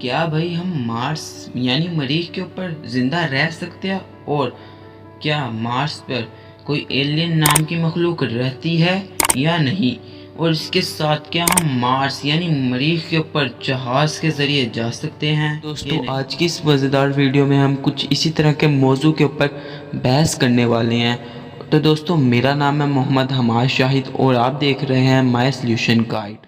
क्या भाई हम मार्स यानी मरीख के ऊपर ज़िंदा रह सकते हैं? और क्या मार्स पर कोई एलियन नाम की मखलूक रहती है या नहीं? और इसके साथ क्या हम मार्स यानी मरीख के ऊपर जहाज़ के ज़रिए जा सकते हैं? दोस्तों, आज की इस मज़ेदार वीडियो में हम कुछ इसी तरह के मौजू के ऊपर बहस करने वाले हैं। तो दोस्तों, मेरा नाम है मोहम्मद हमाद शाहिद और आप देख रहे हैं माय सॉल्यूशन गाइड।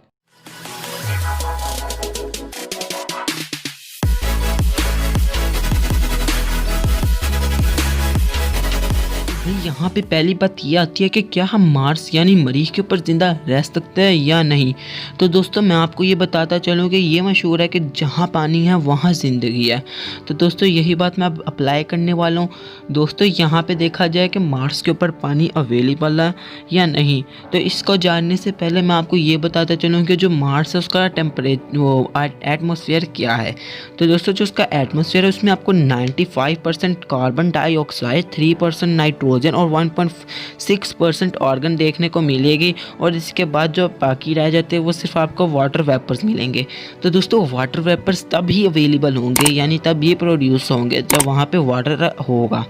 यहाँ पे पहली बात ये आती है कि क्या हम मार्स यानी मरीख के ऊपर ज़िंदा रह सकते हैं या नहीं। तो दोस्तों, मैं आपको ये बताता चलूँ कि ये मशहूर है कि जहाँ पानी है वहाँ ज़िंदगी है। तो दोस्तों, यही बात मैं अब अप्लाई करने वाला हूँ। दोस्तों, यहाँ पे देखा जाए कि मार्स के ऊपर पानी अवेलेबल है या नहीं। तो इसको जानने से पहले मैं आपको ये बताता चलूँ कि जो मार्स है उसका एटमॉस्फेयर क्या है। तो दोस्तों, जो उसका एटमॉस्फेयर है उसमें आपको 95% कार्बन डाइऑक्साइड, 3% नाइट्रोजन और 1.6% ऑर्गन देखने को मिलेगी। और इसके बाद जो बाकी रह जाते हैं वो सिर्फ आपको वाटर वेपर्स मिलेंगे। तो दोस्तों, वाटर वेपर्स तभी अवेलेबल होंगे यानी तब ये प्रोड्यूस होंगे जब वहाँ पे वाटर होगा।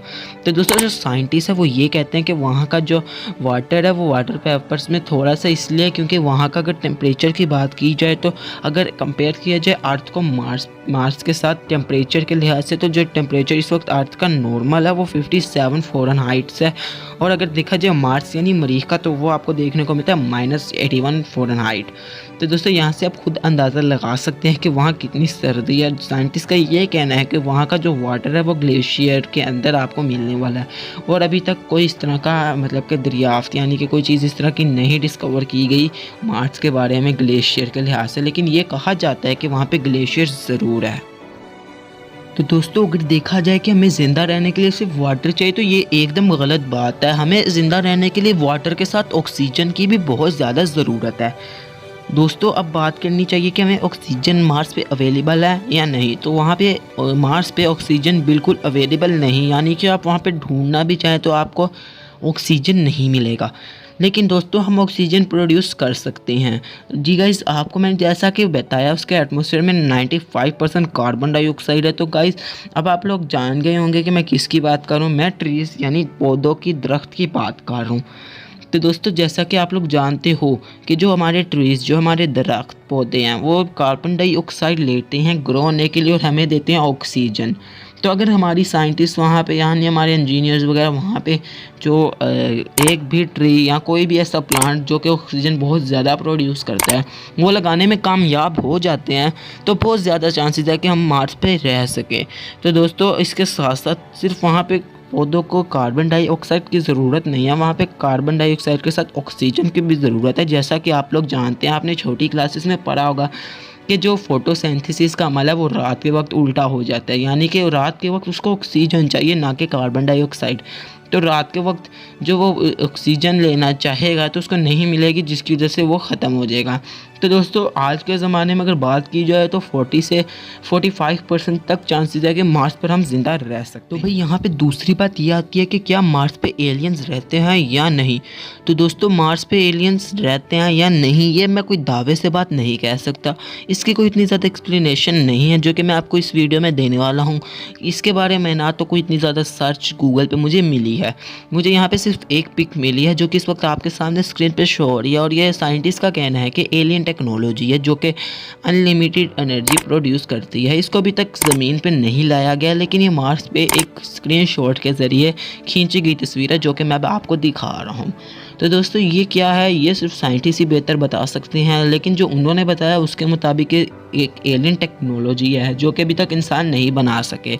तो दोस्तों, जो साइंटिस्ट है वो ये कहते हैं कि वहाँ का जो वाटर है वो वाटर वेपर्स में थोड़ा सा इसलिए क्योंकि वहाँ का अगर टेम्परेचर की बात की जाए तो अगर कंपेयर किया जाए अर्थ को मार्स के साथ टेम्परेचर के लिहाज से, तो जो टेम्परेचर इस वक्त अर्थ का नॉर्मल है वो 57 फ़ारेनहाइट है। और अगर देखा जाए मार्स यानी मरीख का तो वो आपको देखने को मिलता है -81 फ़ारेनहाइट। तो दोस्तों, यहाँ से आप खुद अंदाज़ा लगा सकते हैं कि वहाँ कितनी सर्दी है। साइंटिस्ट का ये कहना है कि वहाँ का जो वाटर है वो ग्लेशियर के अंदर आपको मिलने वाला है। और अभी तक कोई इस तरह का मतलब कि दरियाफ्त यानी कि कोई चीज़ इस तरह की नहीं डिस्कवर की गई मार्स के बारे में ग्लेशियर के लिहाज से, लेकिन ये कहा जाता है कि वहाँ पे ग्लेशियर ज़रूर है। तो दोस्तों, अगर देखा जाए कि हमें ज़िंदा रहने के लिए सिर्फ वाटर चाहिए तो ये एकदम गलत बात है। हमें ज़िंदा रहने के लिए वाटर के साथ ऑक्सीजन की भी बहुत ज़्यादा ज़रूरत है। दोस्तों, अब बात करनी चाहिए कि हमें ऑक्सीजन मार्स पे अवेलेबल है या नहीं। तो वहाँ पे मार्स पे ऑक्सीजन बिल्कुल अवेलेबल नहीं, यानी कि आप वहाँ पे ढूंढना भी चाहें तो आपको ऑक्सीजन नहीं मिलेगा। लेकिन दोस्तों, हम ऑक्सीजन प्रोड्यूस कर सकते हैं। जी गाइस, आपको मैंने जैसा कि बताया उसके एटमॉस्फेयर में 95% कार्बन डाइऑक्साइड है। तो गाइस, अब आप लोग जान गए होंगे कि मैं किसकी बात कर रहा हूँ। मैं ट्रीज़ यानी पौधों की, दरख्त की बात कर रहा हूँ। तो दोस्तों, जैसा कि आप लोग जानते हो कि जो हमारे ट्रीज़, जो हमारे दरख्त पौधे हैं वो कार्बन डाइऑक्साइड लेते हैं ग्रो होने के लिए और हमें देते हैं ऑक्सीजन। तो अगर हमारी साइंटिस्ट वहाँ पे यानी हमारे इंजीनियर्स वगैरह वहाँ पे जो एक भी ट्री या कोई भी ऐसा प्लांट जो कि ऑक्सीजन बहुत ज़्यादा प्रोड्यूस करता है वो लगाने में कामयाब हो जाते हैं तो बहुत ज़्यादा चांसेस है कि हम मार्स पे रह सकें। तो दोस्तों, इसके साथ साथ सिर्फ वहाँ पे पौधों को कार्बन डाइऑक्साइड की ज़रूरत नहीं है, वहाँ पे कार्बन डाइऑक्साइड के साथ ऑक्सीजन की भी ज़रूरत है। जैसा कि आप लोग जानते हैं, आपने छोटी क्लासेस में पढ़ा होगा कि जो फोटोसिंथेसिस का अमल है वो रात के वक्त उल्टा हो जाता है, यानी कि रात के वक्त उसको ऑक्सीजन चाहिए ना कि कार्बन डाइऑक्साइड। तो रात के वक्त जो वो ऑक्सीजन लेना चाहेगा तो उसको नहीं मिलेगी, जिसकी वजह से वो ख़त्म हो जाएगा। तो दोस्तों, आज के ज़माने में अगर बात की जाए तो 40 से 45% तक चांसेस है कि मार्स पर हम जिंदा रह सकते हैं। तो भाई, यहाँ पे दूसरी बात ये आती है कि क्या मार्स पे एलियंस रहते हैं या नहीं। तो दोस्तों, मार्स पे एलियंस रहते हैं या नहीं ये मैं कोई दावे से बात नहीं कह सकता। इसकी कोई इतनी ज़्यादा एक्सप्लेनेशन नहीं है जो कि मैं आपको इस वीडियो में देने वाला हूँ। इसके बारे में ना तो कोई इतनी ज़्यादा सर्च गूगल पे मुझे मिली है। मुझे यहाँ पे सिर्फ एक पिक मिली है जो कि इस वक्त आपके सामने स्क्रीन पे शो हो रही है। और ये साइंटिस्ट का कहना है कि एलियन टेक्नोलॉजी है जो कि अनलिमिटेड एनर्जी प्रोड्यूस करती है। इसको अभी तक ज़मीन पे नहीं लाया गया, लेकिन ये मार्स पे एक स्क्रीनशॉट के ज़रिए खींची गई तस्वीर है जो कि मैं अब आपको दिखा रहा हूँ। तो दोस्तों, ये क्या है ये सिर्फ साइंटिस्ट ही बेहतर बता सकते हैं, लेकिन जो उन्होंने बताया उसके मुताबिक एक एलियन टेक्नोलॉजी है जो कि अभी तक इंसान नहीं बना सके।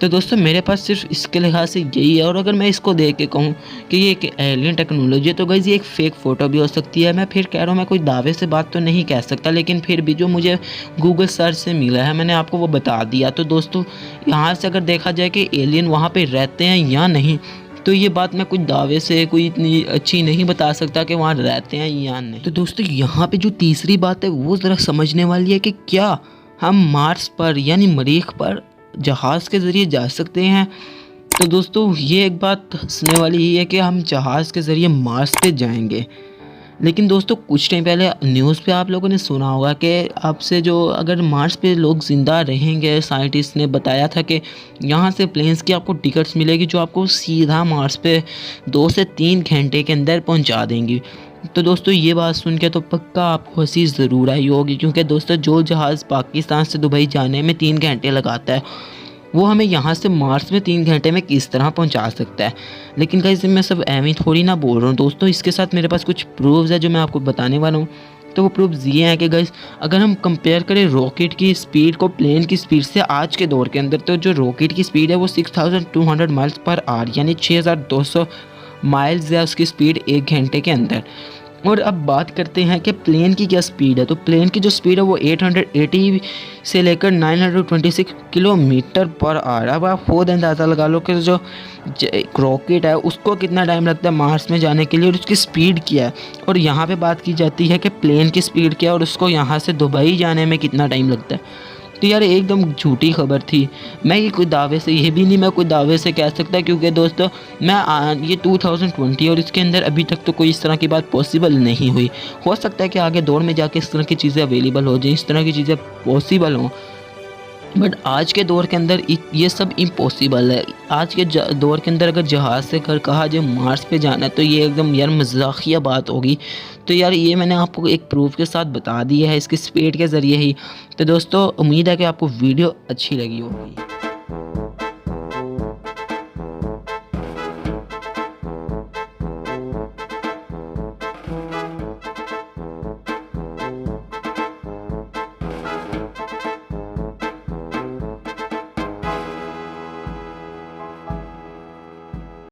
तो दोस्तों, मेरे पास सिर्फ इसके लिहाज से यही है। और अगर मैं इसको देख के कहूँ कि ये एक एलियन टेक्नोलॉजी है तो गाइस ये एक फ़ेक फ़ोटो भी हो सकती है। मैं फिर कह रहा हूँ, मैं कोई दावे से बात तो नहीं कह सकता, लेकिन फिर भी जो मुझे गूगल सर्च से मिला है मैंने आपको वो बता दिया। तो दोस्तों, यहाँ से अगर देखा जाए कि एलियन वहाँ पे रहते हैं या नहीं, तो ये बात मैं कुछ दावे से कोई इतनी अच्छी नहीं बता सकता कि वहाँ रहते हैं या नहीं। तो दोस्तों, यहाँ पे जो तीसरी बात है वो ज़रा समझने वाली है कि क्या हम मार्स पर यानी मरीख पर जहाज़ के ज़रिए जा सकते हैं। तो दोस्तों, ये एक बात हंसने वाली ही है कि हम जहाज़ के ज़रिए मार्स पे जाएंगे। लेकिन दोस्तों कुछ टाइम पहले न्यूज़ पे आप लोगों ने सुना होगा कि आपसे जो अगर मार्स पे लोग ज़िंदा रहेंगे, साइंटिस्ट ने बताया था कि यहाँ से प्लेन्स की आपको टिकट्स मिलेगी जो आपको सीधा मार्स पे 2 से 3 घंटे के अंदर पहुँचा देंगी। तो दोस्तों ये बात सुन के तो पक्का आपको हंसी ज़रूर आई होगी, क्योंकि दोस्तों जो जहाज़ पाकिस्तान से दुबई जाने में 3 घंटे लगाता है, वो हमें यहाँ से मार्स में 3 घंटे में किस तरह पहुँचा सकता है। लेकिन गाइस मैं सब ऐवें थोड़ी ना बोल रहा हूँ दोस्तों, इसके साथ मेरे पास कुछ प्रूफ्स है जो मैं आपको बताने वाला हूँ। तो वो प्रूफ्स ये हैं कि गाइस अगर हम कंपेयर करें रॉकेट की स्पीड को प्लेन की स्पीड से आज के दौर के अंदर, तो जो रॉकेट की स्पीड है वो 6200 माइल्स पर आवर यानी 6200 माइल्स है उसकी स्पीड 1 घंटे के अंदर। और अब बात करते हैं कि प्लेन की क्या स्पीड है। तो प्लेन की जो स्पीड है वो 880 से लेकर 926 किलोमीटर पर आवर। अब आप खुद अंदाज़ा लगा लो कि जो रॉकेट है उसको कितना टाइम लगता है मार्स में जाने के लिए और उसकी स्पीड क्या है। और यहाँ पे बात की जाती है कि प्लेन की स्पीड क्या है और उसको यहाँ से दुबई जाने में कितना टाइम लगता है। तो यार एकदम झूठी खबर थी। मैं ये कोई दावे से ये भी नहीं मैं कोई दावे से कह सकता, क्योंकि दोस्तों ये 2020 और इसके अंदर अभी तक तो कोई इस तरह की बात पॉसिबल नहीं हुई। हो सकता है कि आगे दौर में जाके इस तरह की चीज़ें अवेलेबल हो जाएं, इस तरह की चीज़ें पॉसिबल हों, बट आज के दौर के अंदर ये सब इम्पॉसिबल है। आज के दौर के अंदर अगर जहाज़ से कर कहा जाए मार्स पे जाना है तो ये एकदम यार मजाकिया बात होगी। तो यार ये मैंने आपको एक प्रूफ के साथ बता दिया है इसकी स्पीड के ज़रिए ही। तो दोस्तों उम्मीद है कि आपको वीडियो अच्छी लगी होगी।